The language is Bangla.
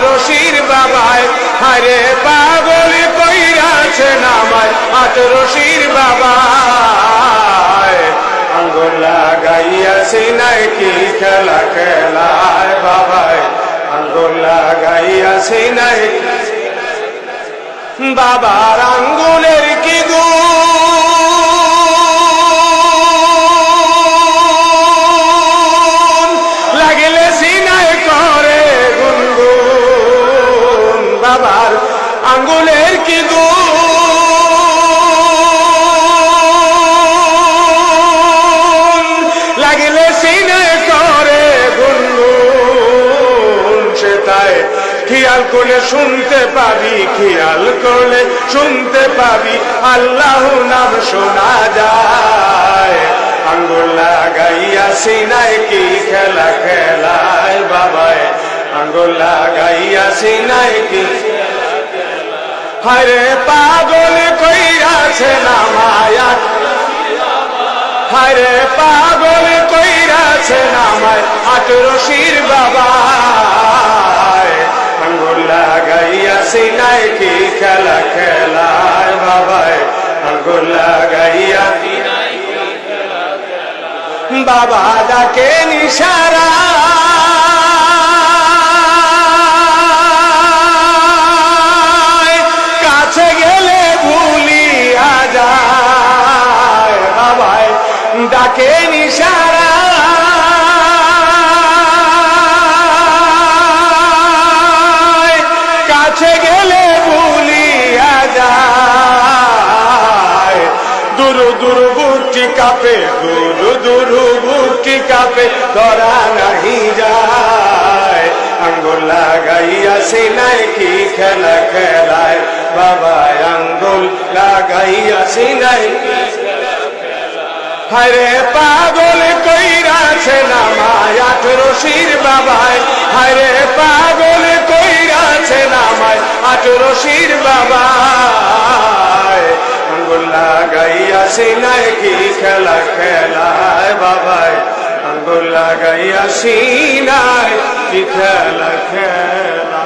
রশির বাবায়, হায়রে পাগল কইরাছে নামায় আট রশির বাবায়। আঙ্গুল লাগাইয়াছি নাই কি খেলা খেলায় বাবায়, আঙ্গুল লাগাইয়াছি নাই বাবার আঙ্গুলের কি গুণ, লাগিলে সিনায় করে গুনগুন। বাবার আঙ্গুলের কি গুণ, লাগিলে সিনায় করে গুনগুন। সে তাই খেয়াল করলে শুনতে পাবি, খেয়াল করলে শুনতে পাবি, আল্লাহ নাম শোনা যায়। আঙ্গুল লাগাইয়াছি নাই কি খেলা খেলায় বাবায়, আঙ্গুল লাগাইয়াছি নাই কি। হায়রে পাগল কইরাছে নামায়, হায়রে পাগল কইরাছে নামায় আট রশির বাবায়। আঙ্গুল লাগাইয়াছি নাই কি খেলা খেলায় বাবায়, আঙ্গুল লাগাইয়াছি নাই কি খেলা খেলায়। বাবা ডাকে নিশারা কাছে গেলে ভুলিয়া যায়। বাবায় ডাকে নিশারা কাছে গেলে ভুলিয়া যায়। দূর দূর বুকটি কাঁপে, দূর দূর বুকটি কাঁপে, ধরা নাহি যায়। আঙ্গুল লাগাইয়াছি নাই কি খেলা খেলায় বাবায়, আঙ্গুল লাগাইয়াছি নাই কি। হায়রে পাগল কইরাছে নামায় আট রশির বাবায়, হায়রে পাগল কইরাছে নামায় আট রশির বাবায়। আঙ্গুল লাগাইয়াছি নাই কি খেলা খেলায় বাবায়, আঙ্গুল লাগাইয়াছি নাই কি খেলা খেলা।